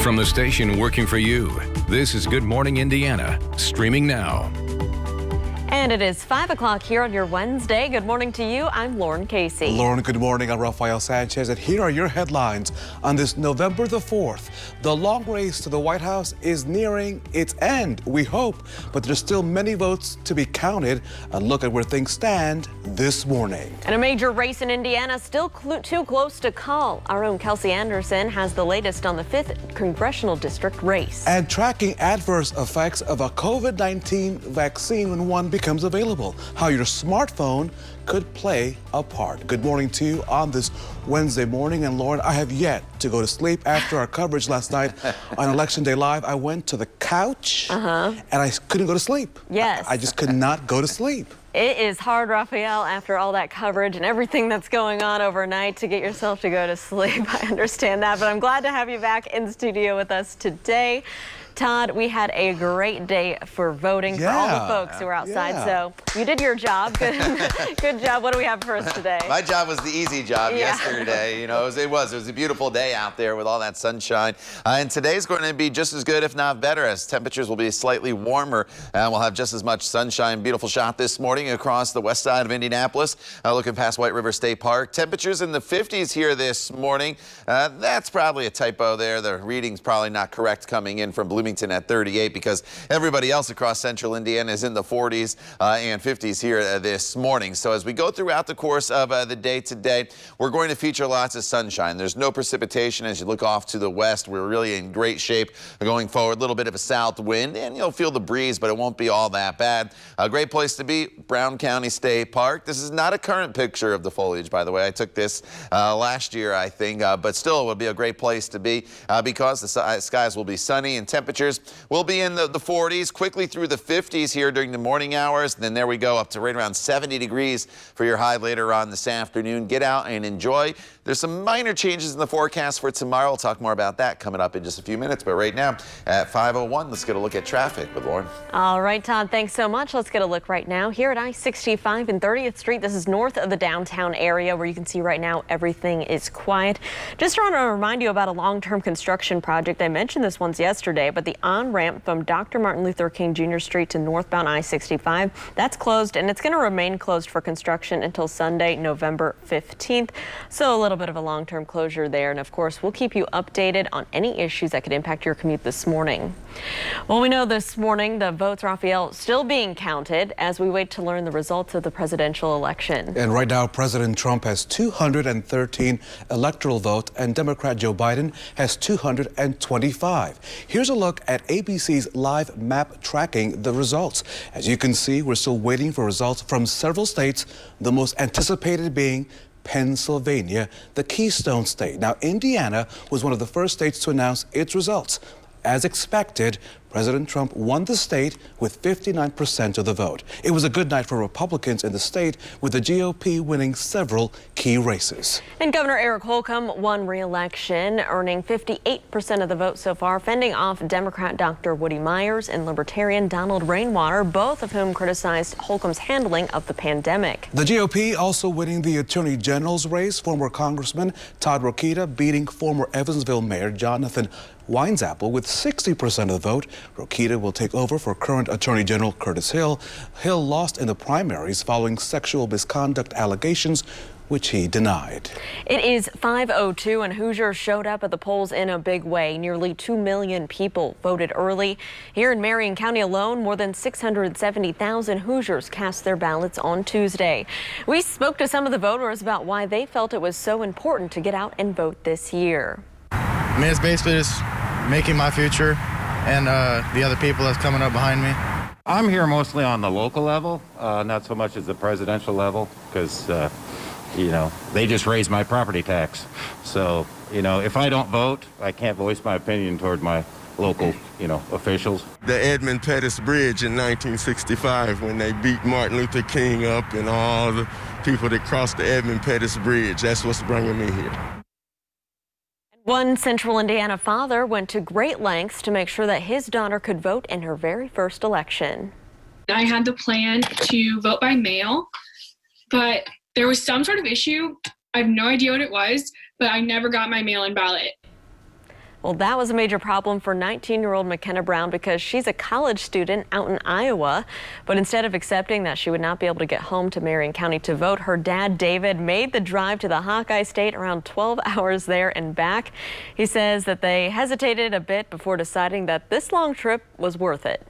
From the station working for you, this is Good Morning Indiana, streaming now. And it is 5 o'clock here on your Wednesday. Good morning to you. I'm Lauren Casey. Lauren, good morning. I'm Rafael Sanchez, and here are your headlines on this November the 4th. The long race to the White House is nearing its end, we hope, but there's still many votes to be counted. A look at where things stand this morning. And a major race in Indiana still too close to call. Our own Kelsey Anderson has the latest on the 5th Congressional District race. And tracking adverse effects of a COVID-19 vaccine when one becomes available. How your smartphone could play a part. Good morning to you on this Wednesday morning. And Lauren, I have yet to go to sleep after our coverage last night on Election Day Live. I went to the couch and I couldn't go to sleep. Yes. I just could not go to sleep. It is hard, Rafael, after all that coverage and everything that's going on overnight to get yourself to go to sleep. I understand that, but I'm glad to have you back in the studio with us today. Todd, we had a great day for voting for all the folks who were outside, so you did your job. Good job. What do we have for us today? My job was the easy job yesterday. You know, it was a beautiful day out there with all that sunshine. And today's going to be just as good, if not better, as temperatures will be slightly warmer. And we'll have just as much sunshine. Beautiful shot this morning across the west side of Indianapolis, looking past White River State Park. Temperatures in the 50s here this morning. That's probably a typo there. The reading's probably not correct coming in from Bloomington at 38 because everybody else across central Indiana is in the 40s and 50s here this morning. So as we go throughout the course of the day today, we're going to feature lots of sunshine. There's no precipitation as you look off to the west. We're really in great shape going forward. A little bit of a south wind and you'll feel the breeze, but it won't be all that bad. A great place to be, Brown County State Park. This is not a current picture of the foliage, by the way. I took this last year, I think, but still it would be a great place to be because the skies will be sunny and temperatures will be in the 40s, quickly through the 50s here during the morning hours. And then there we go up to right around 70 degrees for your high later on this afternoon. Get out and enjoy. There's some minor changes in the forecast for tomorrow. We'll talk more about that coming up in just a few minutes. But right now at 5:01, let's get a look at traffic with Lauren. All right, Todd, thanks so much. Let's get a look right now here at I-65 and 30th Street. This is north of the downtown area where you can see right now everything is quiet. Just want to remind you about a long-term construction project. I mentioned this once yesterday, but the on-ramp from Dr. Martin Luther King Jr. Street to northbound I-65, that's closed, and it's going to remain closed for construction until Sunday, November 15th. So a little bit of a long-term closure there. And of course, we'll keep you updated on any issues that could impact your commute this morning. Well, we know this morning the votes, Rafael, still being counted as we wait to learn the results of the presidential election. And right now, President Trump has 213 electoral votes and Democrat Joe Biden has 225. Here's a look at ABC's live map tracking the results. As you can see, we're still waiting for results from several states, the most anticipated being Pennsylvania, the Keystone State. Now, Indiana was one of the first states to announce its results. As expected, President Trump won the state with 59% of the vote. It was a good night for Republicans in the state, with the GOP winning several key races. And Governor Eric Holcomb won re-election, earning 58% of the vote so far, fending off Democrat Dr. Woody Myers and Libertarian Donald Rainwater, both of whom criticized Holcomb's handling of the pandemic. The GOP also winning the Attorney General's race, former Congressman Todd Rokita beating former Evansville Mayor Jonathan Winesapple with 60% of the vote. Rokita will take over for current Attorney General Curtis Hill. Hill lost in the primaries following sexual misconduct allegations, which he denied. It is 5:02 and Hoosiers showed up at the polls in a big way. Nearly 2 million people voted early. Here in Marion County alone, more than 670,000 Hoosiers cast their ballots on Tuesday. We spoke to some of the voters about why they felt it was so important to get out and vote this year. I mean, it's basically just making my future and the other people that's coming up behind me. I'm here mostly on the local level, not so much as the presidential level, because, you know, they just raised my property tax. So, you know, if I don't vote, I can't voice my opinion toward my local, you know, officials. The Edmund Pettus Bridge in 1965, when they beat Martin Luther King up and all the people that crossed the Edmund Pettus Bridge, that's what's bringing me here. One Central Indiana father went to great lengths to make sure that his daughter could vote in her very first election. I had the plan to vote by mail, but there was some sort of issue. I have no idea what it was, but I never got my mail-in ballot. Well, that was a major problem for 19-year-old McKenna Brown because she's a college student out in Iowa. But instead of accepting that she would not be able to get home to Marion County to vote, her dad, David, made the drive to the Hawkeye State, around 12 hours there and back. He says that they hesitated a bit before deciding that this long trip was worth it.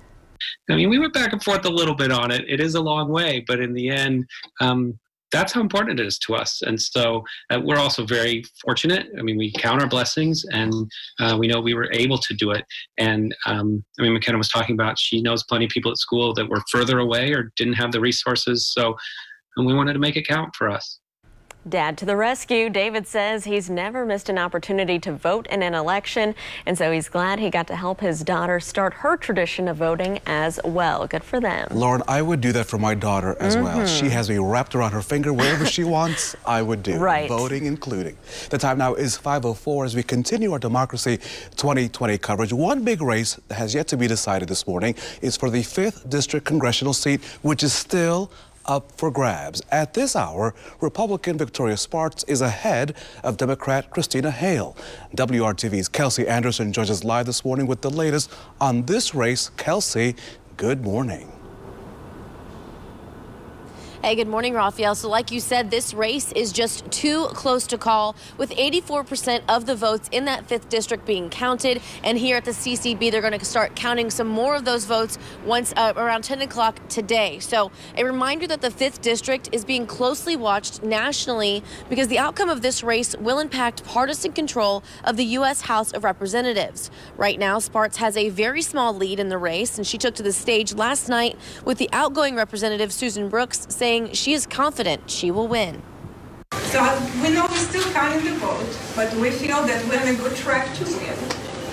I mean, we went back and forth a little bit on it. It is a long way, but in the end, that's how important it is to us. And so we're also very fortunate. I mean, we count our blessings, and we know we were able to do it. And I mean, McKenna was talking about she knows plenty of people at school that were further away or didn't have the resources. So and we wanted to make it count for us. Dad to the rescue. David says he's never missed an opportunity to vote in an election, and so he's glad he got to help his daughter start her tradition of voting as well. Good for them. Lauren, I would do that for my daughter as well. She has me wrapped around her finger. Wherever she wants, I would do. Right. Voting including. The time now is 5:04 as we continue our Democracy 2020 coverage. One big race that has yet to be decided this morning is for the 5th District Congressional seat, which is still up for grabs. At this hour, Republican Victoria Sparks is ahead of Democrat Christina Hale. WRTV's Kelsey Anderson joins us live this morning with the latest on this race. Kelsey, good morning. Hey, good morning, Rafael. So like you said, this race is just too close to call, with 84% of the votes in that 5th district being counted. And here at the CCB, they're going to start counting some more of those votes once around 10 o'clock today. So a reminder that the 5th district is being closely watched nationally because the outcome of this race will impact partisan control of the U.S. House of Representatives. Right now, Sparks has a very small lead in the race, and she took to the stage last night with the outgoing Representative Susan Brooks saying she is confident she will win. So we know we're still counting the vote, but we feel that we're on a good track to win.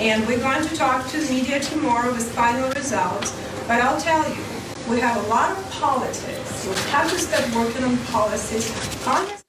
And we're going to talk to the media tomorrow with final results. But I'll tell you, we have a lot of politics. We have to start working on policies. Congress.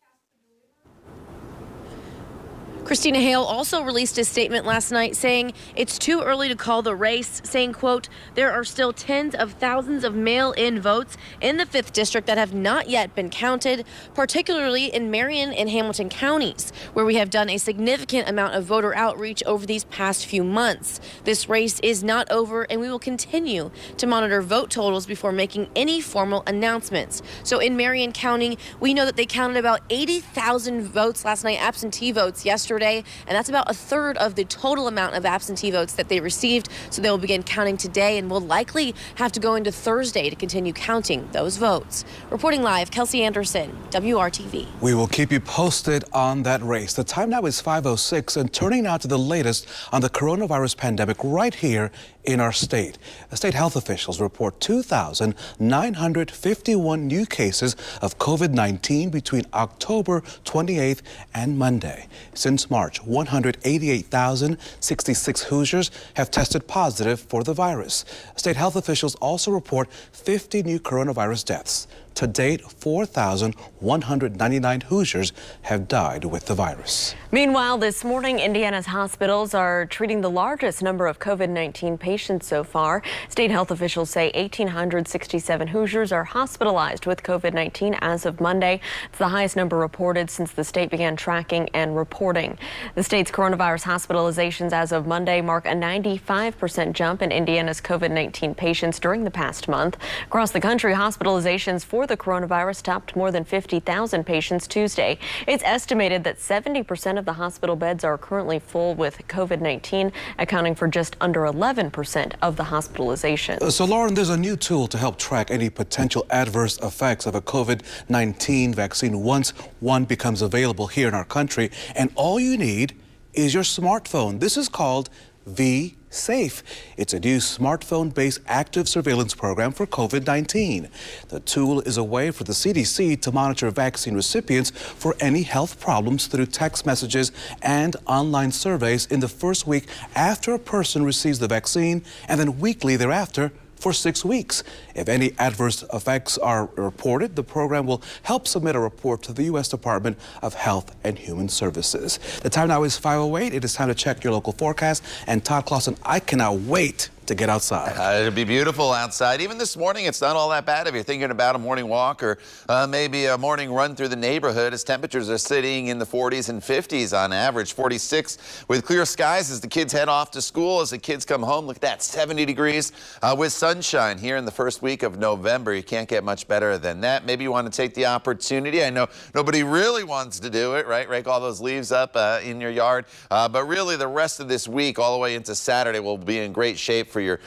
Christina Hale also released a statement last night saying it's too early to call the race, saying, quote, there are still tens of thousands of mail-in votes in the 5th district that have not yet been counted, particularly in Marion and Hamilton counties, where we have done a significant amount of voter outreach over these past few months. This race is not over, and we will continue to monitor vote totals before making any formal announcements. So in Marion County, we know that they counted about 80,000 votes last night, absentee votes yesterday. And that's about a third of the total amount of absentee votes that they received. So they will begin counting today and will likely have to go into Thursday to continue counting those votes. Reporting live, Kelsey Anderson, WRTV. We will keep you posted on that race. The time now is 5:06, and turning now to the latest on the coronavirus pandemic right here in our state. State health officials report 2,951 new cases of COVID-19 between October 28th and Monday. Since March, 188,066 Hoosiers have tested positive for the virus. State health officials also report 50 new coronavirus deaths. To date, 4,199 Hoosiers have died with the virus. Meanwhile, this morning, Indiana's hospitals are treating the largest number of COVID-19 patients so far. State health officials say 1,867 Hoosiers are hospitalized with COVID-19 as of Monday. It's the highest number reported since the state began tracking and reporting. The state's coronavirus hospitalizations as of Monday mark a 95% jump in Indiana's COVID-19 patients during the past month. Across the country, hospitalizations for the coronavirus topped more than 50,000 patients Tuesday. It's estimated that 70% of the hospital beds are currently full with COVID-19, accounting for just under 11% of the hospitalizations. So, Lauren, there's a new tool to help track any potential adverse effects of a COVID-19 vaccine once one becomes available here in our country. And all you need is your smartphone. This is called V-Safe. It's a new smartphone-based active surveillance program for COVID-19. The tool is a way for the CDC to monitor vaccine recipients for any health problems through text messages and online surveys in the first week after a person receives the vaccine, and then weekly thereafter for 6 weeks. If any adverse effects are reported, the program will help submit a report to the U.S. Department of Health and Human Services. The time now is 5:08. It is time to check your local forecast. And Todd Clausen, I cannot wait to get outside. It'll be beautiful outside. Even this morning, it's not all that bad if you're thinking about a morning walk or maybe a morning run through the neighborhood, as temperatures are sitting in the 40s and 50s on average. 46 with clear skies as the kids head off to school. As the kids come home, look at that, 70 degrees with sunshine here in the first week of November. You can't get much better than that. Maybe you want to take the opportunity. I know nobody really wants to do it, right? Rake all those leaves up in your yard. But really, the rest of this week, all the way into Saturday, will be in great shape for your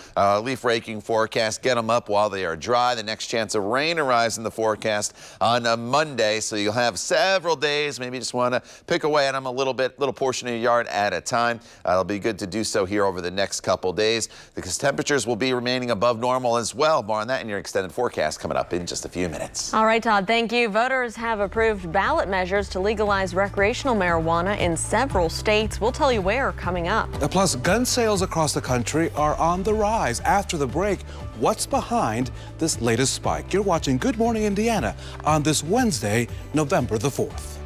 leaf raking forecast. Get them up while they are dry. The next chance of rain arrives in the forecast on a Monday, so you'll have several days. Maybe you just want to pick away at them a little portion of your yard at a time. It'll be good to do so here over the next couple days because temperatures will be remaining above normal as well. More on that in your extended forecast coming up in just a few minutes. All right, Todd, thank you. Voters have approved ballot measures to legalize recreational marijuana in several states. We'll tell you where coming up. Plus, gun sales across the country are on the rise. After the break, what's behind this latest spike? You're watching Good Morning Indiana on this Wednesday, November the 4th.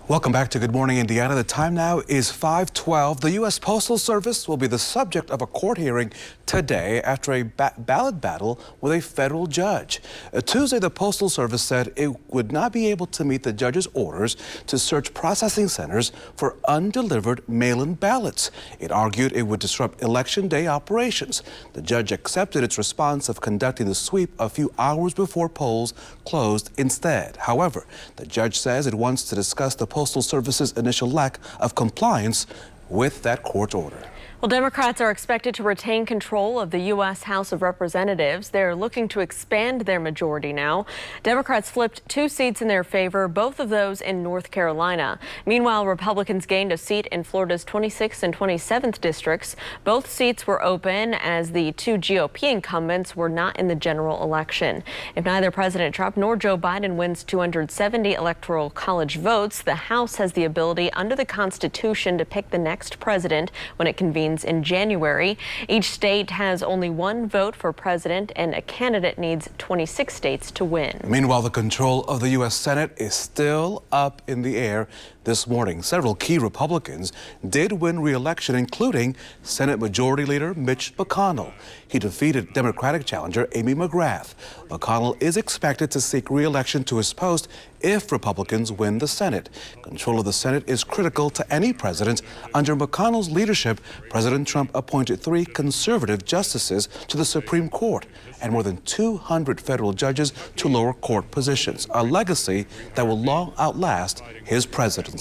Welcome back to Good Morning Indiana. The time now is 5:12. The U.S. Postal Service will be the subject of a court hearing today after a ballot battle with a federal judge. Tuesday, the Postal Service said it would not be able to meet the judge's orders to search processing centers for undelivered mail-in ballots. It argued it would disrupt Election Day operations. The judge accepted its response of conducting the sweep a few hours before polls closed instead. However, the judge says it wants to discuss the Postal Service's initial lack of compliance with that court order. Well, Democrats are expected to retain control of the U.S. House of Representatives. They're looking to expand their majority now. Democrats flipped 2 seats in their favor, both of those in North Carolina. Meanwhile, Republicans gained a seat in Florida's 26th and 27th districts. Both seats were open as the 2 GOP incumbents were not in the general election. If neither President Trump nor Joe Biden wins 270 electoral college votes, the House has the ability under the Constitution to pick the next president when it convenes in January. Each state has only 1 vote for president, and a candidate needs 26 states to win. Meanwhile, the control of the U.S. Senate is still up in the air. This morning, several key Republicans did win re-election, including Senate Majority Leader Mitch McConnell. He defeated Democratic challenger Amy McGrath. McConnell is expected to seek re-election to his post if Republicans win the Senate. Control of the Senate is critical to any president. Under McConnell's leadership, President Trump appointed 3 conservative justices to the Supreme Court and more than 200 federal judges to lower court positions, a legacy that will long outlast his presidency.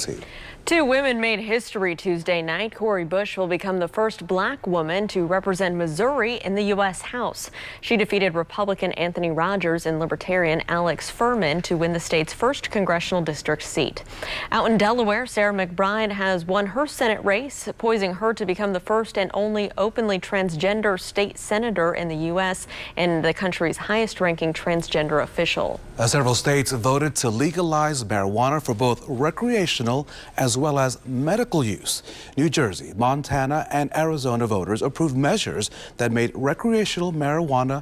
2 women made history Tuesday night. Cori Bush will become the first black woman to represent Missouri in the U.S. House. She defeated Republican Anthony Rogers and Libertarian Alex Furman to win the state's first congressional district seat. Out in Delaware, Sarah McBride has won her Senate race, poising her to become the first and only openly transgender state senator in the U.S. and the country's highest-ranking transgender official. Several states voted to legalize marijuana for both recreational as well as medical use. New Jersey, Montana, and Arizona voters approved measures that made recreational marijuana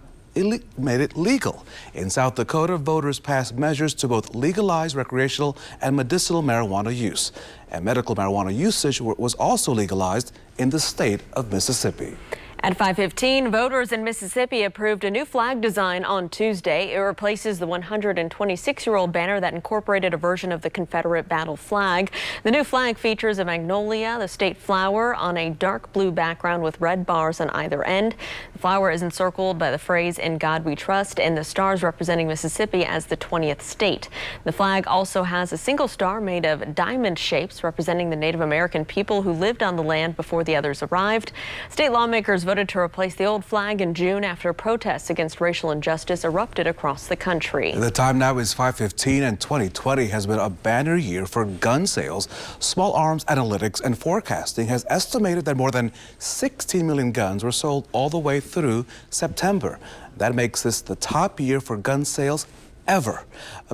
made it legal. In South Dakota, voters passed measures to both legalize recreational and medicinal marijuana use. And medical marijuana usage was also legalized in the state of Mississippi. At 5:15, voters in Mississippi approved a new flag design on Tuesday. It replaces the 126-year-old banner that incorporated a version of the Confederate battle flag. The new flag features a magnolia, the state flower, on a dark blue background with red bars on either end. The flower is encircled by the phrase "In God We Trust" and the stars representing Mississippi as the 20th state. The flag also has a single star made of diamond shapes representing the Native American people who lived on the land before the others arrived. State lawmakers voted to replace the old flag in June after protests against racial injustice erupted across the country. The time now is 5:15, and 2020 has been a banner year for gun sales. Small Arms Analytics and Forecasting has estimated that more than 16 million guns were sold all the way through September. That makes this the top year for gun sales ever.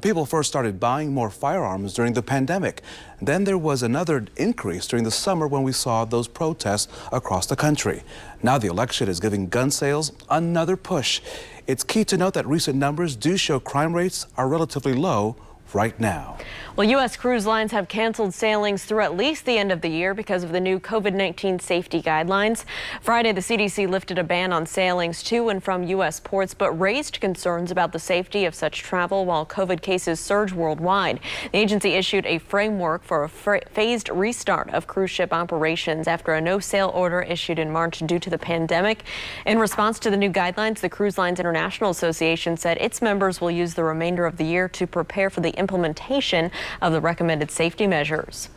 People first started buying more firearms during the pandemic. Then there was another increase during the summer when we saw those protests across the country. Now the election is giving gun sales another push. It's key to note that recent numbers do show crime rates are relatively low right now. Well, U.S. cruise lines have canceled sailings through at least the end of the year because of the new COVID-19 safety guidelines. Friday, the CDC lifted a ban on sailings to and from U.S. ports, but raised concerns about the safety of such travel while COVID cases surge worldwide. The agency issued a framework for a phased restart of cruise ship operations after a no-sail order issued in March due to the pandemic. In response to the new guidelines, the Cruise Lines International Association said its members will use the remainder of the year to prepare for the implementation of the recommended safety measures.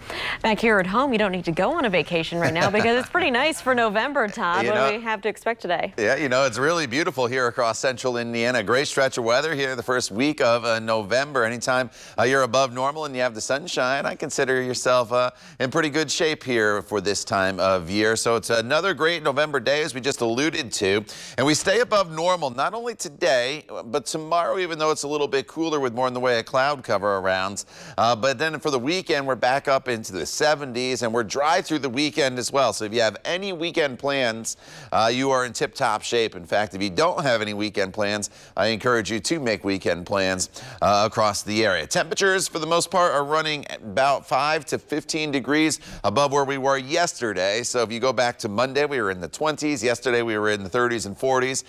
Back here at home, you don't need to go on a vacation right now because it's pretty nice for November, Todd. What do we have to expect today? Yeah, it's really beautiful here across central Indiana. Great stretch of weather here the first week of November. Anytime you're above normal and you have the sunshine, I consider yourself in pretty good shape here for this time of year. So it's another great November day, as we just alluded to. And we stay above normal not only today, but tomorrow, even though it's a little bit cooler with more in the way of cloud cover around. But then for the weekend, we're back up into the 70s, and we're dry through the weekend as well. So if you have any weekend plans, you are in tip-top shape. In fact, if you don't have any weekend plans, I encourage you to make weekend plans across the area. Temperatures, for the most part, are running about 5 to 15 degrees above where we were yesterday. So if you go back to Monday, we were in the 20s. Yesterday, we were in the 30s and 40s.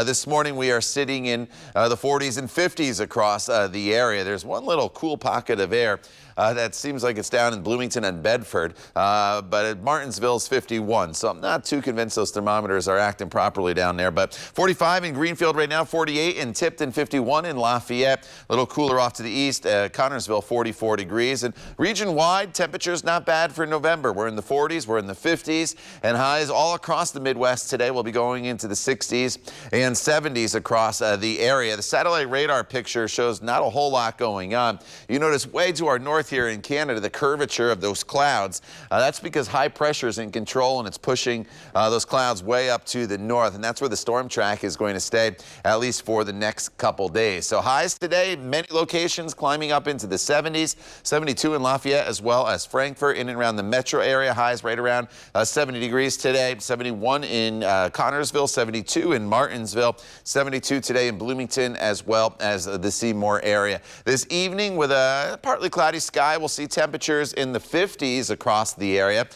This morning, we are sitting in the 40s and 50s across the area. There's one little cool pocket of air that seems like it's down in Bloomington and Bedford, but at Martinsville's 51, so I'm not too convinced those thermometers are acting properly down there. But 45 in Greenfield right now, 48 in Tipton, 51 in Lafayette, a little cooler off to the east, Connorsville 44 degrees, and region-wide temperatures not bad for November. We're in the 40s, we're in the 50s, and highs all across the Midwest today. We'll be going into the 60s and 70s across the area. The satellite radar picture shows not a whole lot going on. You notice way to our north here in Canada, the curvature of those clouds. That's because high pressure is in control, and it's pushing those clouds way up to the north, and that's where the storm track is going to stay, at least for the next couple days. So highs today, many locations climbing up into the 70s, 72 in Lafayette as well as Frankfort, in and around the metro area. Highs right around 70 degrees today, 71 in Connorsville, 72 in Martinsville, 72 today in Bloomington as well as the Seymour area. This evening, with a partly cloudy sky, we'll see temperatures in the 50s across the area.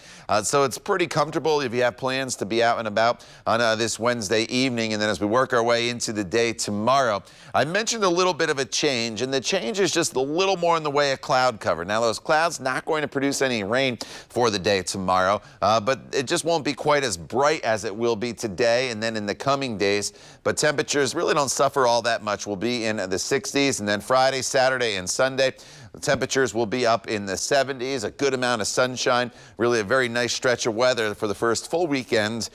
So it's pretty comfortable if you have plans to be out and about on this Wednesday evening. And then as we work our way into the day tomorrow, I mentioned a little bit of a change, and the change is just a little more in the way of cloud cover. Now, those clouds not going to produce any rain for the day tomorrow, but it just won't be quite as bright as it will be today and then in the coming days. But temperatures really don't suffer all that much. We'll be in the 60s, and then Friday, Saturday, and Sunday, the temperatures will be up in the 70s, a good amount of sunshine, really a very nice stretch of weather for the first full weekend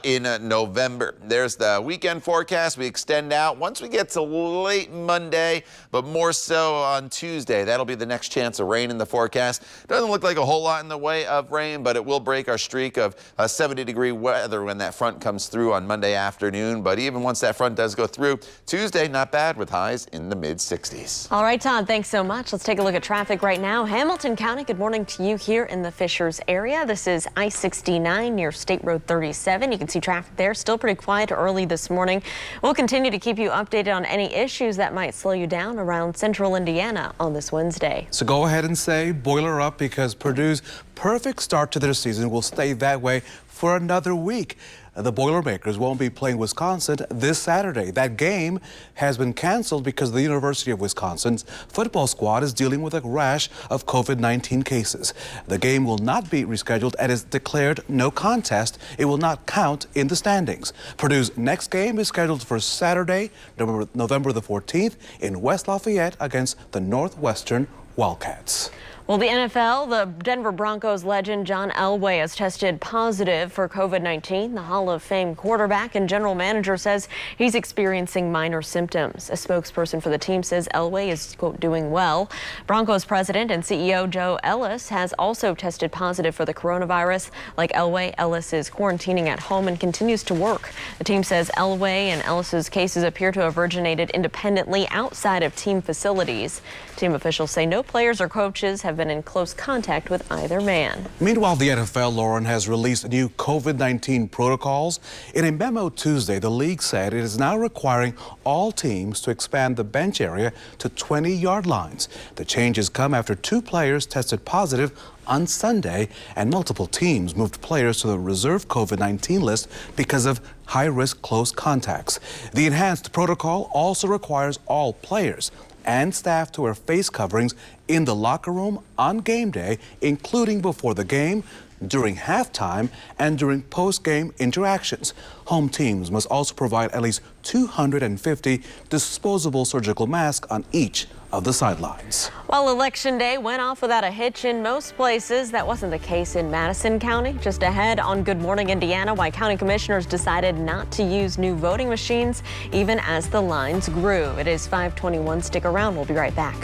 in November. There's the weekend forecast. We extend out once we get to late Monday, but more so on Tuesday. That'll be the next chance of rain in the forecast. Doesn't look like a whole lot in the way of rain, but it will break our streak of 70-degree weather when that front comes through on Monday afternoon. But even once that front does go through, Tuesday, not bad with highs in the mid-60s. All right, Todd, thanks so much. Let's take a look at traffic right now. Hamilton County, good morning to you here in the Fishers area. This is I-69 near State Road 37. You can see traffic there, still pretty quiet early this morning. We'll continue to keep you updated on any issues that might slow you down around central Indiana on this Wednesday. So go ahead and say boiler up, because Purdue's perfect start to their season will stay that way for another week. The Boilermakers won't be playing Wisconsin this Saturday. That game has been canceled because the University of Wisconsin's football squad is dealing with a rash of COVID-19 cases. The game will not be rescheduled and is declared no contest. It will not count in the standings. Purdue's next game is scheduled for Saturday, November the 14th in West Lafayette against the Northwestern Wildcats. Well, the NFL, the Denver Broncos legend John Elway has tested positive for COVID-19. The Hall of Fame quarterback and general manager says he's experiencing minor symptoms. A spokesperson for the team says Elway is, quote, doing well. Broncos president and CEO Joe Ellis has also tested positive for the coronavirus. Like Elway, Ellis is quarantining at home and continues to work. The team says Elway and Ellis's cases appear to have originated independently outside of team facilities. Team officials say no players or coaches have been in close contact with either man. Meanwhile, the NFL, Lauren, has released new COVID-19 protocols. In a memo Tuesday, the league said it is now requiring all teams to expand the bench area to 20-yard lines. The changes come after 2 players tested positive on Sunday, and multiple teams moved players to the reserve COVID-19 list because of high-risk close contacts. The enhanced protocol also requires all players and staff to wear face coverings in the locker room on game day, including before the game, during halftime, and during post-game interactions. Home teams must also provide at least 250 disposable surgical masks on each of the sidelines. While Election Day went off without a hitch in most places, that wasn't the case in Madison County. Just ahead on Good Morning Indiana, why county commissioners decided not to use new voting machines even as the lines grew. It is 5:21. Stick around. We'll be right back.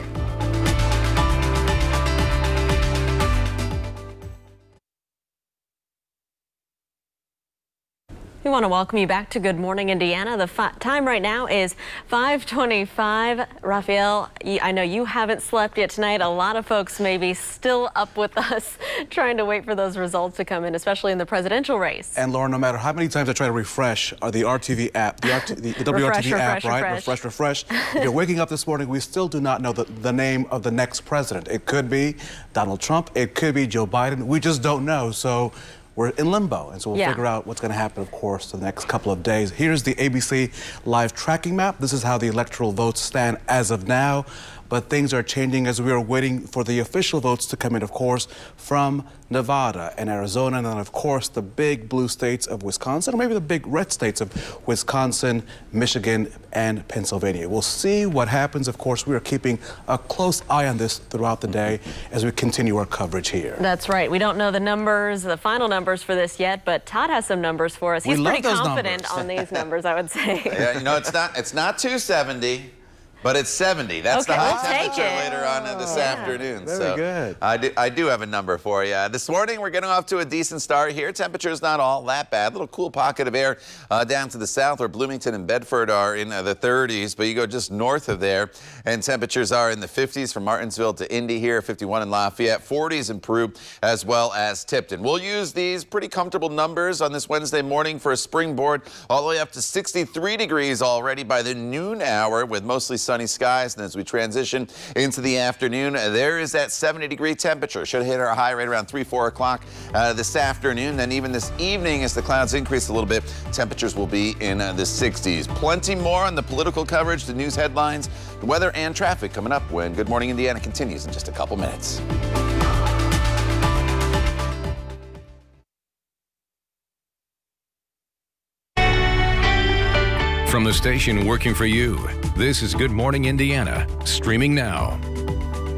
We want to welcome you back to Good Morning Indiana. The time right now is 5:25. Raphael, I know you haven't slept yet tonight. A lot of folks may be still up with us trying to wait for those results to come in, especially in the presidential race. And Lauren, no matter how many times I try to refresh the RTV app, the WRTV app, right? Refresh. If you're waking up this morning, we still do not know the name of the next president. It could be Donald Trump. It could be Joe Biden. We just don't know. So we're in limbo, and so we'll figure out what's going to happen, of course, the next couple of days. Here's the ABC live tracking map. This is how the electoral votes stand as of now, but things are changing as we are waiting for the official votes to come in, of course, from Nevada and Arizona, and then, of course, the big blue states of Wisconsin, or maybe the big red states of Wisconsin, Michigan, and Pennsylvania. We'll see what happens. Of course, we are keeping a close eye on this throughout the day as we continue our coverage here. That's right. We don't know the numbers, the final numbers for this yet, but Todd has some numbers for us. He's pretty confident on these numbers, I would say. Yeah, you know, it's not 270. But it's 70. That's the high temperature later on this afternoon. Very good. I do have a number for you. This morning, we're getting off to a decent start here. Temperature's not all that bad. Little cool pocket of air down to the south where Bloomington and Bedford are in the 30s. But you go just north of there, and temperatures are in the 50s from Martinsville to Indy here, 51 in Lafayette, 40s in Peru, as well as Tipton. We'll use these pretty comfortable numbers on this Wednesday morning for a springboard, all the way up to 63 degrees already by the noon hour with mostly sunny skies. And as we transition into the afternoon, there is that 70-degree temperature. Should hit our high right around 3-4 o'clock this afternoon. Then even this evening, as the clouds increase a little bit, temperatures will be in the 60s. Plenty more on the political coverage, the news headlines, the weather, and traffic coming up when Good Morning Indiana continues in just a couple minutes. From the station working for you, this is Good Morning Indiana, streaming now.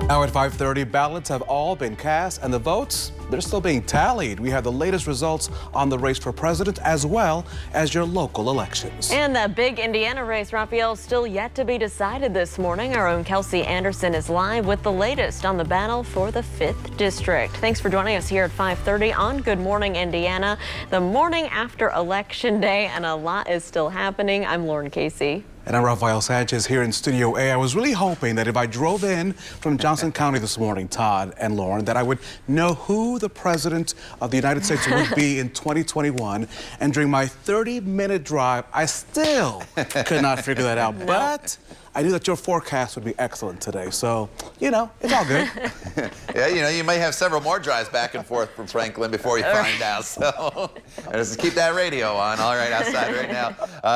Now at 5:30, ballots have all been cast, and the votes, they're still being tallied. We have the latest results on the race for president as well as your local elections. And the big Indiana race, Raphael, still yet to be decided this morning. Our own Kelsey Anderson is live with the latest on the battle for the 5th District. Thanks for joining us here at 5:30 on Good Morning Indiana, the morning after Election Day, and a lot is still happening. I'm Lauren Casey. And I'm Rafael Sanchez here in Studio A. I was really hoping that if I drove in from Johnson County this morning, Todd and Lauren, that I would know who the president of the United States would be in 2021. And during my 30-minute drive, I still could not figure that out. But I knew that your forecast would be excellent today. So, you know, it's all good. Yeah, you know, you may have several more drives back and forth from Franklin before you find out. So just keep that radio on. All right, outside right now.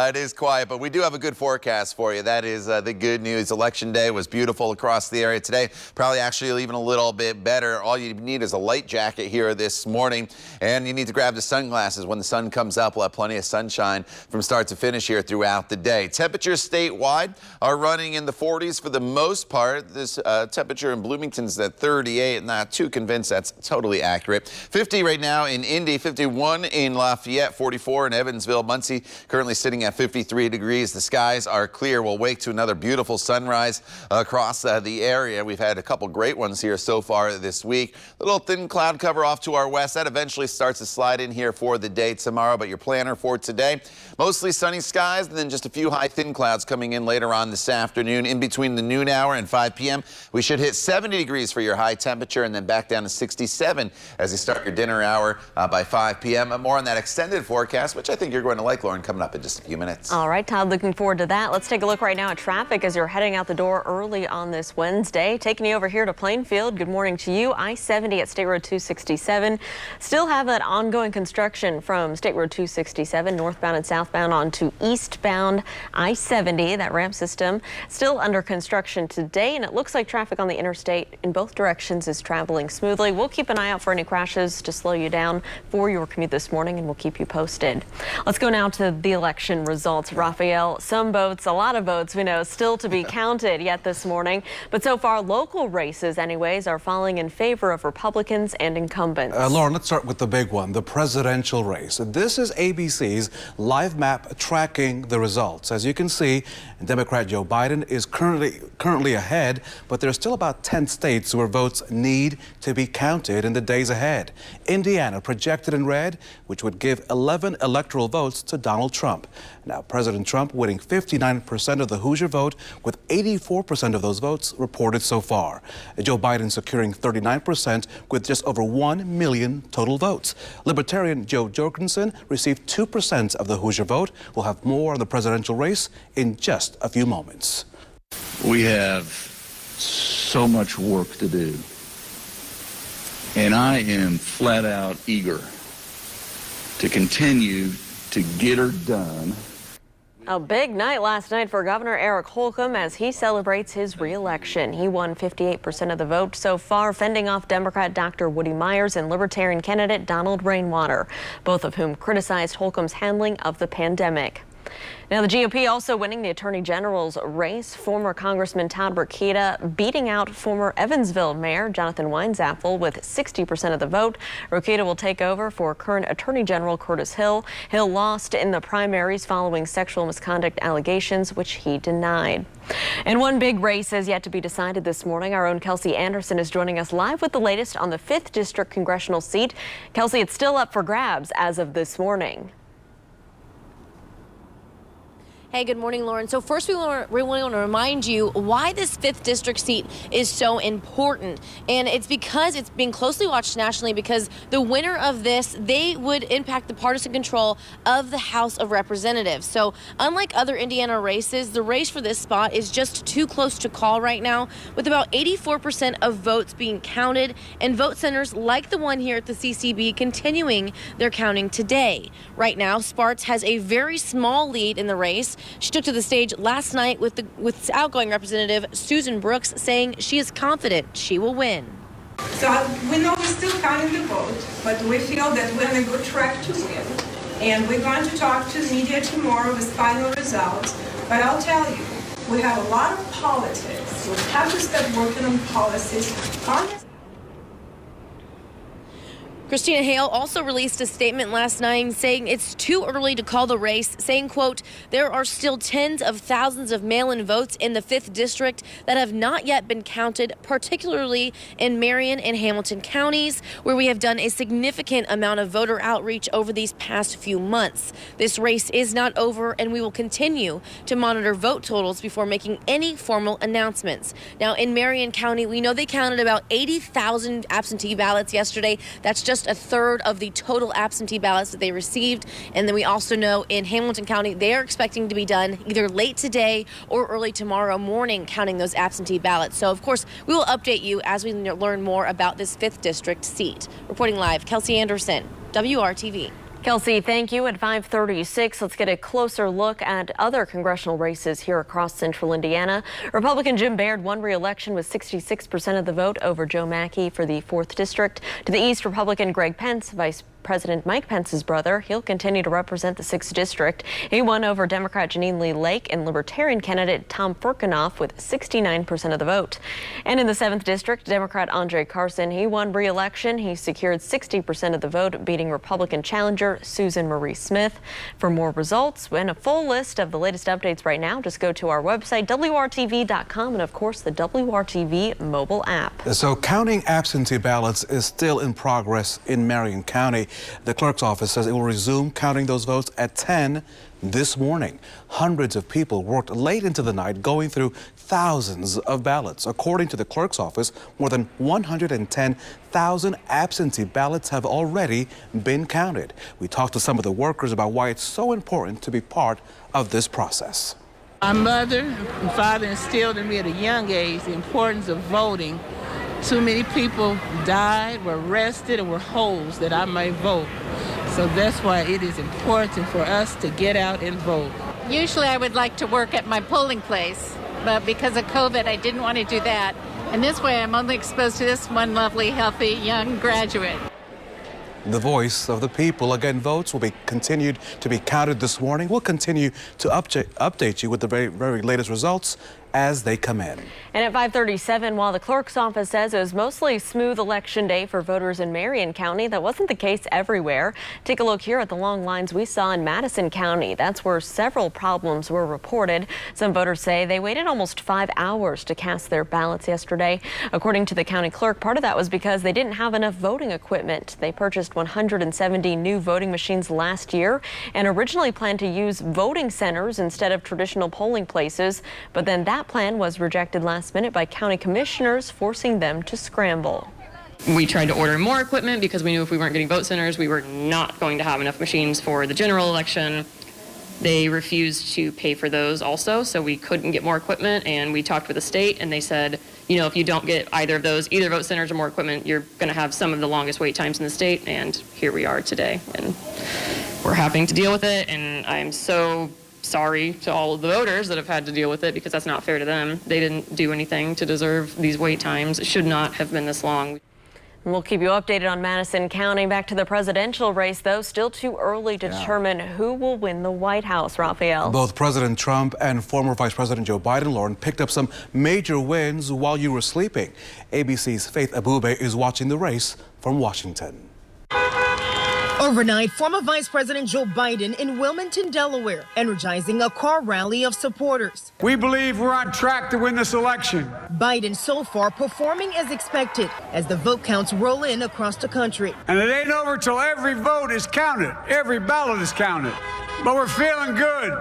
It is quiet, but we do have a good forecast for you. That is the good news. Election day was beautiful across the area today. Probably actually even a little bit better. All you need is a light jacket here this morning, and you need to grab the sunglasses when the sun comes up. We'll have plenty of sunshine from start to finish here throughout the day. Temperatures statewide are running in the 40s for the most part. This temperature in Bloomington's at 38. Not too convinced that's totally accurate. 50 right now in Indy, 51 in Lafayette, 44 in Evansville. Muncie currently sitting at 53 degrees. The skies are clear. We'll wake to another beautiful sunrise across the area. We've had a couple great ones here so far this week. A little thin cloud cover off to our west. That eventually starts to slide in here for the day tomorrow. But your planner for today, mostly sunny skies, and then just a few high thin clouds coming in later on this afternoon. In between the noon hour and 5 p.m., we should hit 70 degrees for your high temperature and then back down to 67 as you start your dinner hour by 5 p.m. More on that extended forecast, which I think you're going to like, Lauren, coming up in just a few minutes. All right, Todd, looking forward to that. Let's take a look right now at traffic as you're heading out the door early on this Wednesday. Taking you over here to Plainfield. Good morning to you. I-70 at State Road 267. Still have that ongoing construction from State Road 267 northbound and southbound onto eastbound I-70. That ramp system still under construction today, and it looks like traffic on the interstate in both directions is traveling smoothly. We'll keep an eye out for any crashes to slow you down for your commute this morning, and we'll keep you posted. Let's go now to the election results. Raphael, some votes, a lot of votes, we know, still to be counted yet this morning, but so far local races anyways are falling in favor of Republicans and incumbents. Lauren, let's start with the big one, the presidential race. This is ABC's live map tracking the results. As you can see, Democrat Joe Biden is currently ahead, but there's still about 10 states where votes need to be counted in the days ahead. Indiana projected in red, which would give 11 electoral votes to Donald Trump. Now, President Trump winning 59% of the Hoosier vote, with 84% of those votes reported so far. Joe Biden securing 39% with just over 1 million total votes. Libertarian Joe Jorgensen received 2% of the Hoosier vote. We'll have more on the presidential race in just a few moments. We have so much work to do, and I am flat out eager to continue to get her done. A big night last night for Governor Eric Holcomb as he celebrates his re-election. He won 58% of the vote so far, fending off Democrat Dr. Woody Myers and Libertarian candidate Donald Rainwater, both of whom criticized Holcomb's handling of the pandemic. Now, the GOP also winning the Attorney General's race. Former Congressman Todd Rokita beating out former Evansville Mayor Jonathan Weinzapfel with 60% of the vote. Rokita will take over for current Attorney General Curtis Hill. Hill lost in the primaries following sexual misconduct allegations, which he denied. And one big race has yet to be decided this morning. Our own Kelsey Anderson is joining us live with the latest on the 5th District Congressional seat. Kelsey, it's still up for grabs as of this morning. Hey, good morning, Lauren. So first, we want to remind you why this 5th district seat is so important. And it's because it's being closely watched nationally, because the winner of this, they would impact the partisan control of the House of Representatives. So unlike other Indiana races, the race for this spot is just too close to call right now, with about 84% of votes being counted, and vote centers like the one here at the CCB continuing their counting today. Right now, Sparks has a very small lead in the race. She took to the stage last night with outgoing Representative Susan Brooks, saying she is confident she will win. So we know we're still counting the vote, but we feel that we're on a good track to win. And we're going to talk to the media tomorrow with final results. But I'll tell you, we have a lot of politics. We have to start working on policies. Christina Hale also released a statement last night saying it's too early to call the race, saying, quote, there are still tens of thousands of mail-in votes in the 5th district that have not yet been counted, particularly in Marion and Hamilton counties, where we have done a significant amount of voter outreach over these past few months. This race is not over, and we will continue to monitor vote totals before making any formal announcements. Now, in Marion County, we know they counted about 80,000 absentee ballots yesterday. That's just a third of the total absentee ballots that they received. And then we also know in Hamilton County, they are expecting to be done either late today or early tomorrow morning counting those absentee ballots. So, of course, we will update you as we learn more about this 5th district seat. Reporting live, Kelsey Anderson, WRTV. Kelsey, thank you. At 5:36, let's get a closer look at other congressional races here across central Indiana. Republican Jim Baird won re-election with 66% of the vote over Joe Mackey for the 4th district. To the east, Republican Greg Pence, Vice President Mike Pence's brother, he'll continue to represent the 6th district. He won over Democrat Janine Lee Lake and Libertarian candidate Tom Furkanoff with 69% of the vote. And in the 7th district, Democrat Andre Carson, he won re-election. He secured 60% of the vote, beating Republican challenger Susan Marie Smith. For more results and a full list of the latest updates right now, just go to our website, WRTV.com, and of course the WRTV mobile app. So counting absentee ballots is still in progress in Marion County. The clerk's office says it will resume counting those votes at 10 this morning. Hundreds of people worked late into the night going through thousands of ballots. According to the clerk's office, more than 110,000 absentee ballots have already been counted. We talked to some of the workers about why it's so important to be part of this process. My mother and father instilled in me at a young age the importance of voting. Too many people died, were arrested, and were holes that I might vote. So that's why it is important for us to get out and vote. Usually I would like to work at my polling place, but because of COVID, I didn't want to do that. And this way I'm only exposed to this one lovely, healthy, young graduate. The voice of the people. Again, votes will be continued to be counted this morning. We'll continue to update you with the very latest results as they come in. And at 5:37, while the clerk's office says it was mostly smooth election day for voters in Marion County, that wasn't the case everywhere. Take a look here at the long lines we saw in Madison County. That's where several problems were reported. Some voters say they waited almost 5 hours to cast their ballots yesterday. According to the county clerk, part of that was because they didn't have enough voting equipment. They purchased 170 new voting machines last year and originally planned to use voting centers instead of traditional polling places, but then that plan was rejected last minute by county commissioners, forcing them to scramble. We tried to order more equipment because we knew if we weren't getting vote centers, we were not going to have enough machines for the general election. They refused to pay for those also, so we couldn't get more equipment, and we talked with the state, and they said, you know, if you don't get either of those, either vote centers or more equipment, you're going to have some of the longest wait times in the state, and here we are today, and we're having to deal with it, and I'm so sorry to all of the voters that have had to deal with it because that's not fair to them. They didn't do anything to deserve these wait times. It should not have been this long. We'll keep you updated on Madison County. Back to the presidential race, though, still too early to determine who will win the White House. Raphael. Both President Trump and former Vice President Joe Biden, Lauren, picked up some major wins while you were sleeping. ABC's Faith Abube is watching the race from Washington. Overnight, former Vice President Joe Biden in Wilmington, Delaware, energizing a car rally of supporters. We believe we're on track to win this election. Biden so far performing as expected as the vote counts roll in across the country. And it ain't over till every vote is counted. Every ballot is counted. But we're feeling good.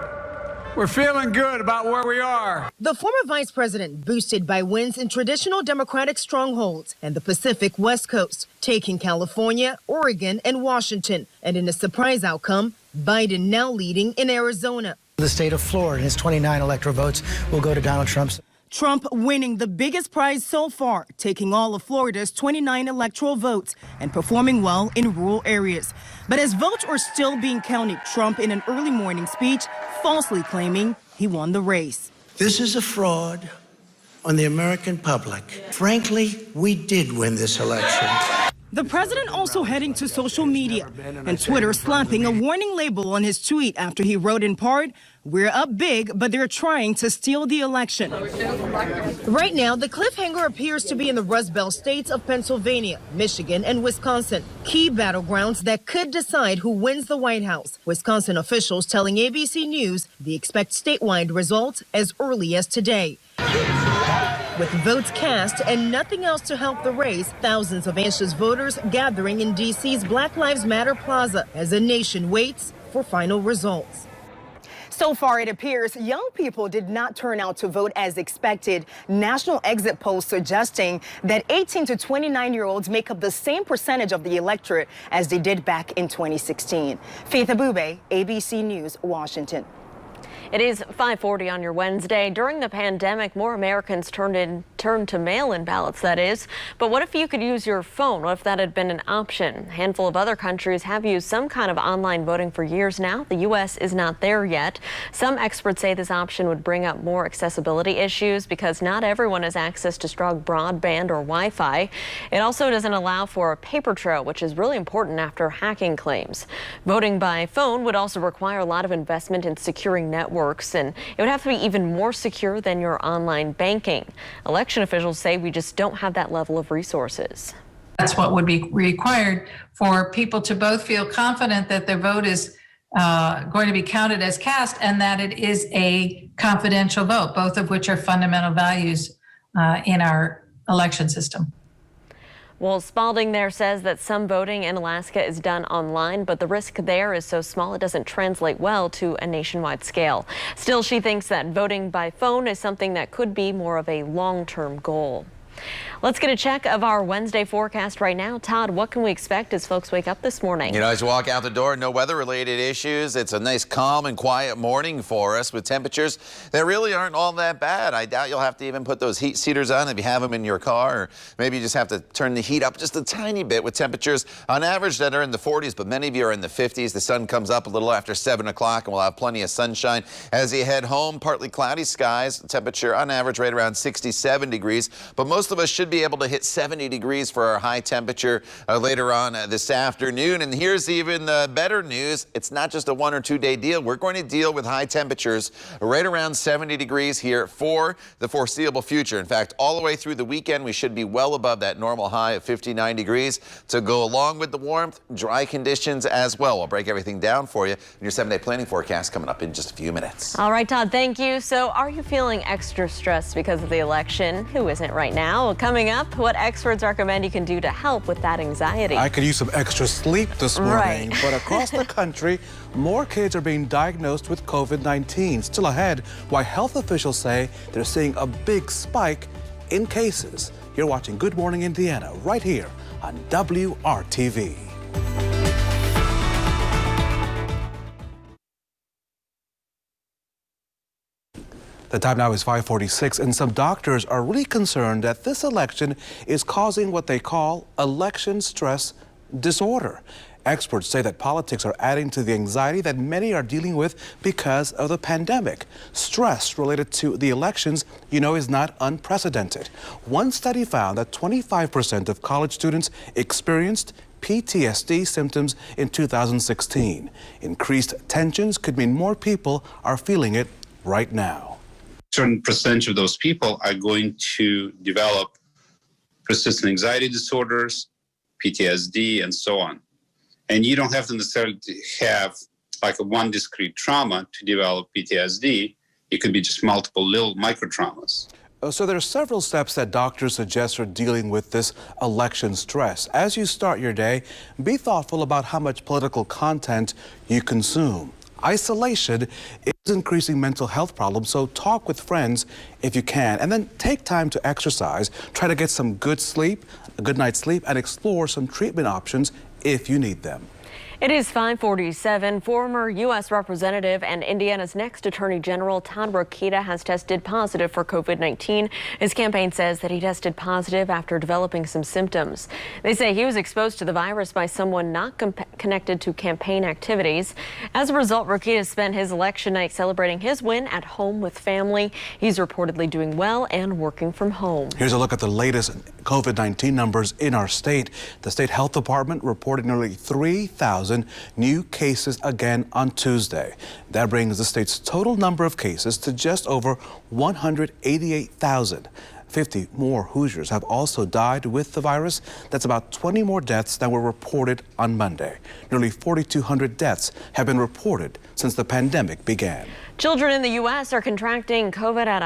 We're feeling good about where we are. The former vice president boosted by wins in traditional Democratic strongholds and the Pacific West Coast, taking California, Oregon, and Washington. And in a surprise outcome, Biden now leading in Arizona. The state of Florida, his 29 electoral votes will go to Donald Trump. Trump winning the biggest prize so far, taking all of Florida's 29 electoral votes and performing well in rural areas. But as votes are still being counted, Trump in an early morning speech falsely claiming he won the race. This is a fraud on the American public. Frankly, we did win this election. The president also heading to social media and Twitter slapping a warning label on his tweet after he wrote in part, "We're up big, but they're trying to steal the election." Right now, the cliffhanger appears to be in the Rust Belt states of Pennsylvania, Michigan, and Wisconsin, key battlegrounds that could decide who wins the White House. Wisconsin officials telling ABC News they expect statewide results as early as today. With votes cast and nothing else to help the race, thousands of anxious voters gathering in D.C.'s Black Lives Matter Plaza as the nation waits for final results. So far, it appears young people did not turn out to vote as expected. National exit polls suggesting that 18 to 29-year-olds make up the same percentage of the electorate as they did back in 2016. Faith Abube, ABC News, Washington. It is 5:40 on your Wednesday. During the pandemic, more Americans turned to mail-in ballots, that is. But what if you could use your phone? What if that had been an option? A handful of other countries have used some kind of online voting for years now. The U.S. is not there yet. Some experts say this option would bring up more accessibility issues because not everyone has access to strong broadband or Wi-Fi. It also doesn't allow for a paper trail, which is really important after hacking claims. Voting by phone would also require a lot of investment in securing networks, and it would have to be even more secure than your online banking. Election officials say we just don't have that level of resources. That's what would be required for people to both feel confident that their vote is going to be counted as cast and that it is a confidential vote, both of which are fundamental values in our election system. Well, Spalding there says that some voting in Alaska is done online, but the risk there is so small it doesn't translate well to a nationwide scale. Still, she thinks that voting by phone is something that could be more of a long-term goal. Let's get a check of our Wednesday forecast right now. Todd, what can we expect as folks wake up this morning? You know, as you walk out the door, no weather-related issues. It's a nice, calm and quiet morning for us with temperatures that really aren't all that bad. I doubt you'll have to even put those heat seaters on if you have them in your car, or maybe you just have to turn the heat up just a tiny bit with temperatures on average that are in the 40s, but many of you are in the 50s. The sun comes up a little after 7 o'clock, and we'll have plenty of sunshine. As you head home, partly cloudy skies, temperature on average right around 67 degrees, but most of us should be able to hit 70 degrees for our high temperature later on this afternoon. And here's even better news. It's not just a 1 or 2 day deal. We're going to deal with high temperatures right around 70 degrees here for the foreseeable future. In fact, all the way through the weekend, we should be well above that normal high of 59 degrees to go along with the warmth, dry conditions as well. We'll break everything down for you in your 7-day planning forecast coming up in just a few minutes. All right, Todd, thank you. So are you feeling extra stressed because of the election? Who isn't right now? Coming up, what experts recommend you can do to help with that anxiety. I could use some extra sleep this morning, right. But across the country, more kids are being diagnosed with COVID-19. Still ahead, why health officials say they're seeing a big spike in cases. You're watching Good Morning Indiana right here on WRTV. The time now is 5:46, and some doctors are really concerned that this election is causing what they call election stress disorder. Experts say that politics are adding to the anxiety that many are dealing with because of the pandemic. Stress related to the elections, is not unprecedented. One study found that 25% of college students experienced PTSD symptoms in 2016. Increased tensions could mean more people are feeling it right now. Certain percentage of those people are going to develop persistent anxiety disorders, PTSD, and so on. And you don't have to necessarily have like a one discrete trauma to develop PTSD. It could be just multiple little micro traumas. So there are several steps that doctors suggest for dealing with this election stress. As you start your day, be thoughtful about how much political content you consume. Isolation is increasing mental health problems, so talk with friends if you can. And then take time to exercise. Try to get some good sleep, a good night's sleep, and explore some treatment options if you need them. It is 5:47. Former U.S. Representative and Indiana's next Attorney General Todd Rokita has tested positive for COVID-19. His campaign says that he tested positive after developing some symptoms. They say he was exposed to the virus by someone not connected to campaign activities. As a result, Rokita spent his election night celebrating his win at home with family. He's reportedly doing well and working from home. Here's a look at the latest COVID-19 numbers in our state. The state health department reported nearly 3,000 new cases again on Tuesday. That brings the state's total number of cases to just over 188,000. 50 more Hoosiers have also died with the virus. That's about 20 more deaths than were reported on Monday. Nearly 4,200 deaths have been reported since the pandemic began. Children in the U.S. are contracting COVID at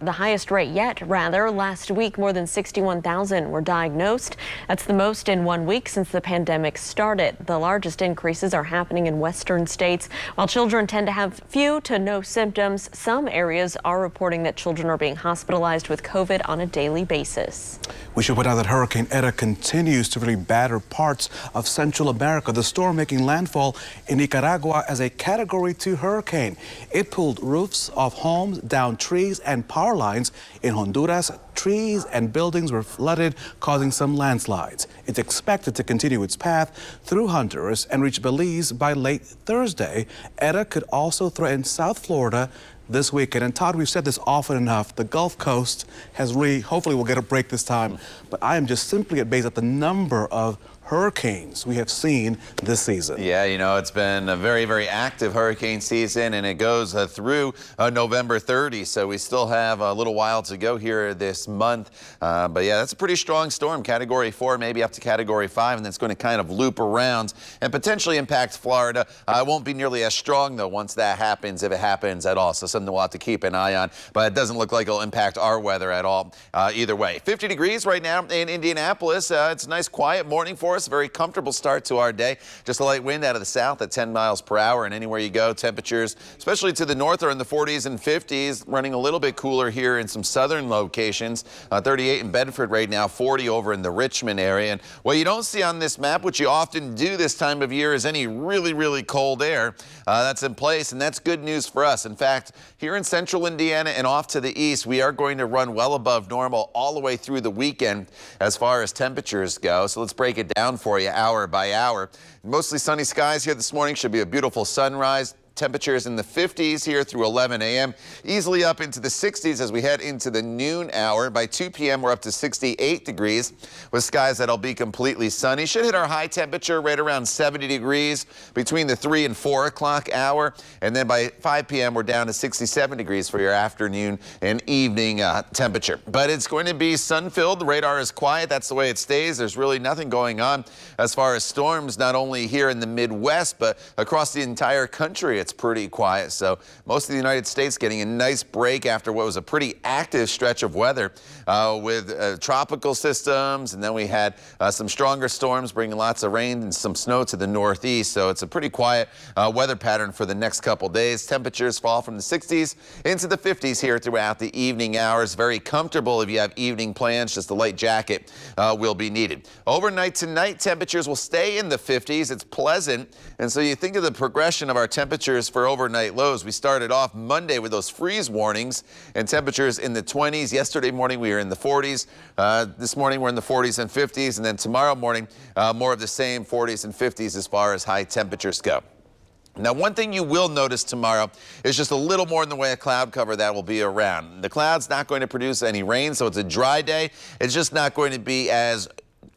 the highest rate yet. Last week, more than 61,000 were diagnosed. That's the most in 1 week since the pandemic started. The largest increases are happening in western states. While children tend to have few to no symptoms, some areas are reporting that children are being hospitalized with COVID on a daily basis. We should point out that Hurricane Eta continues to really batter parts of Central America. The storm making landfall in Nicaragua as a Category 2 hurricane. It pulled roofs off homes, down trees and power lines. In Honduras, trees and buildings were flooded, causing some landslides. It's expected to continue its path through Honduras and reach Belize by late Thursday. Eta could also threaten South Florida this weekend. And Todd, we've said this often enough. The Gulf Coast has really, hopefully we'll get a break this time. But I am just simply amazed at the number of hurricanes we have seen this season. Yeah, it's been a very, very active hurricane season, and it goes through November 30. So we still have a little while to go here this month. But yeah, that's a pretty strong storm. Category 4, maybe up to Category 5, and that's going to kind of loop around and potentially impact Florida. It won't be nearly as strong, though, once that happens, if it happens at all. So some system that we'll have to keep an eye on, but it doesn't look like it'll impact our weather at all either way. 50 degrees right now in Indianapolis. It's a nice quiet morning for us. Very comfortable start to our day. Just a light wind out of the south at 10 miles per hour, and anywhere you go, temperatures, especially to the north, are in the 40s and 50s, running a little bit cooler here in some southern locations. 38 in Bedford right now, 40 over in the Richmond area. And what you don't see on this map, which you often do this time of year, is any really cold air that's in place, and that's good news for us. In fact, here in central Indiana and off to the east, we are going to run well above normal all the way through the weekend as far as temperatures go. So let's break it down for you hour by hour. Mostly sunny skies here this morning. Should be a beautiful sunrise. Temperatures in the 50s here through 11 a.m. Easily up into the 60s as we head into the noon hour. By 2 p.m. we're up to 68 degrees with skies that'll be completely sunny. Should hit our high temperature right around 70 degrees between the 3 and 4 o'clock hour. And then by 5 p.m. we're down to 67 degrees for your afternoon and evening temperature. But it's going to be sun-filled. The radar is quiet. That's the way it stays. There's really nothing going on as far as storms, not only here in the Midwest, but across the entire country. It's pretty quiet. So most of the United States getting a nice break after what was a pretty active stretch of weather with tropical systems. And then we had some stronger storms bringing lots of rain and some snow to the northeast. So it's a pretty quiet weather pattern for the next couple days. Temperatures fall from the 60s into the 50s here throughout the evening hours. Very comfortable if you have evening plans. Just a light jacket will be needed. Overnight tonight, temperatures will stay in the 50s. It's pleasant. And so you think of the progression of our temperatures for overnight lows. We started off Monday with those freeze warnings and temperatures in the 20s. Yesterday morning we were in the 40s. This morning we're in the 40s and 50s, and then tomorrow morning more of the same 40s and 50s as far as high temperatures go. Now, one thing you will notice tomorrow is just a little more in the way of cloud cover that will be around. The cloud's not going to produce any rain, so it's a dry day. It's just not going to be as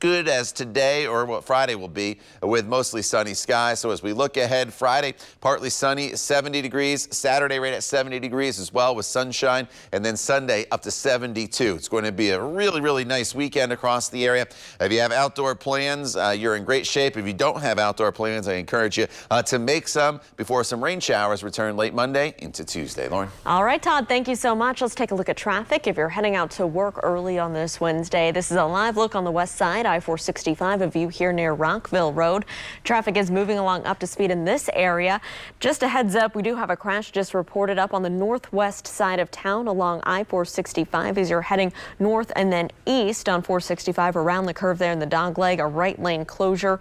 good as today or what Friday will be, with mostly sunny skies. So as we look ahead, Friday, partly sunny, 70 degrees. Saturday right at 70 degrees as well with sunshine. And then Sunday up to 72. It's going to be a really nice weekend across the area. If you have outdoor plans, you're in great shape. If you don't have outdoor plans, I encourage you to make some before some rain showers return late Monday into Tuesday. Lauren? All right, Todd, thank you so much. Let's take a look at traffic. If you're heading out to work early on this Wednesday, this is a live look on the west side. I-465, a view here near Rockville Road. Traffic is moving along up to speed in this area. Just a heads up, we do have a crash just reported up on the northwest side of town along I-465 as you're heading north and then east on 465 around the curve there in the dogleg, a right lane closure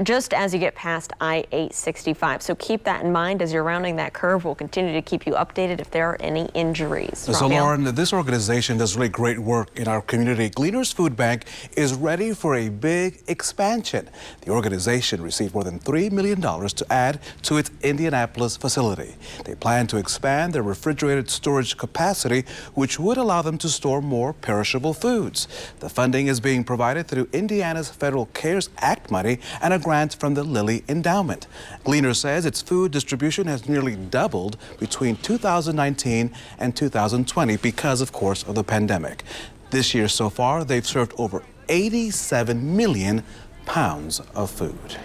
just as you get past I-865. So keep that in mind as you're rounding that curve. We'll continue to keep you updated if there are any injuries. So Lauren, this organization does really great work in our community. Gleaners Food Bank is ready for a big expansion. The organization received more than $3 million to add to its Indianapolis facility. They plan to expand their refrigerated storage capacity, which would allow them to store more perishable foods. The funding is being provided through Indiana's Federal CARES Act money and a grant from the Lilly Endowment. Gleaners says its food distribution has nearly doubled between 2019 and 2020 because, of course, of the pandemic. This year so far, they've served over 87 million pounds of food.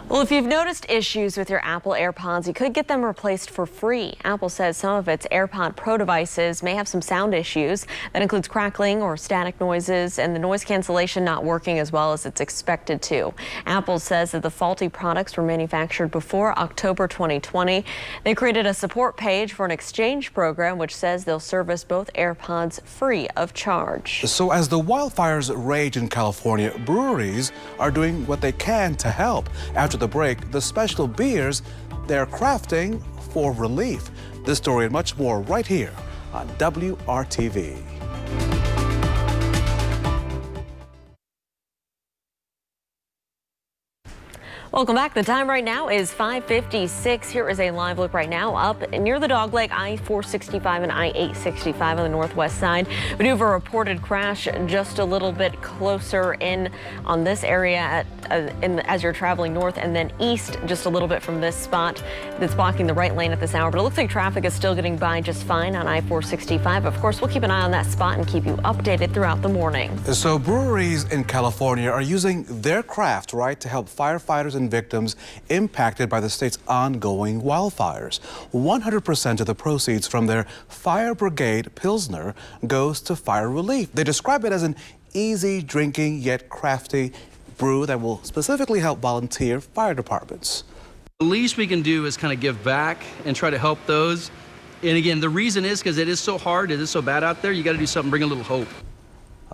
Well, if you've noticed issues with your Apple AirPods, you could get them replaced for free. Apple says some of its AirPod Pro devices may have some sound issues. That includes crackling or static noises and the noise cancellation not working as well as it's expected to. Apple says that the faulty products were manufactured before October 2020. They created a support page for an exchange program which says they'll service both AirPods free of charge. So as the wildfires rage in California, breweries are doing what they can to help. After the break, the special beers they're crafting for relief. This story and much more right here on WRTV. Welcome back. The time right now is 5:56. Here is a live look right now up near the dogleg I-465 and I-865 on the northwest side. We do have a reported crash just a little bit closer in on this area as you're traveling north and then east just a little bit from this spot that's blocking the right lane at this hour. But it looks like traffic is still getting by just fine on I-465. Of course, we'll keep an eye on that spot and keep you updated throughout the morning. So breweries in California are using their craft, right, to help firefighters and and victims impacted by the state's ongoing wildfires. 100% of the proceeds from their Fire Brigade Pilsner goes to fire relief. They describe it as an easy drinking yet crafty brew that will specifically help volunteer fire departments. The least we can do is kind of give back and try to help those. And again, the reason is because it is so hard, it is so bad out there, you got to do something, bring a little hope.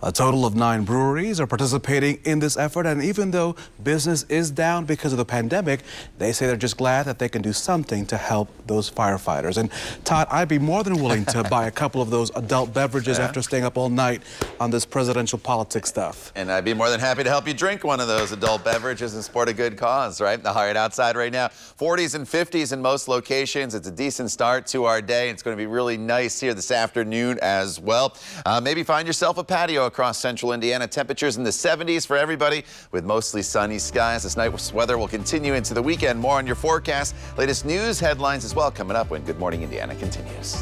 A total of 9 breweries are participating in this effort, and even though business is down because of the pandemic, they say they're just glad that they can do something to help those firefighters. And Todd, I'd be more than willing to buy a couple of those adult beverages after staying up all night on this presidential politics stuff. And I'd be more than happy to help you drink one of those adult beverages and support a good cause, right? All right, outside right now, 40s and 50s in most locations. It's a decent start to our day. It's going to be really nice here this afternoon as well. Maybe find yourself a patio across central Indiana. Temperatures in the 70s for everybody with mostly sunny skies. This night's weather will continue into the weekend. More on your forecast. Latest news headlines as well coming up when Good Morning Indiana continues.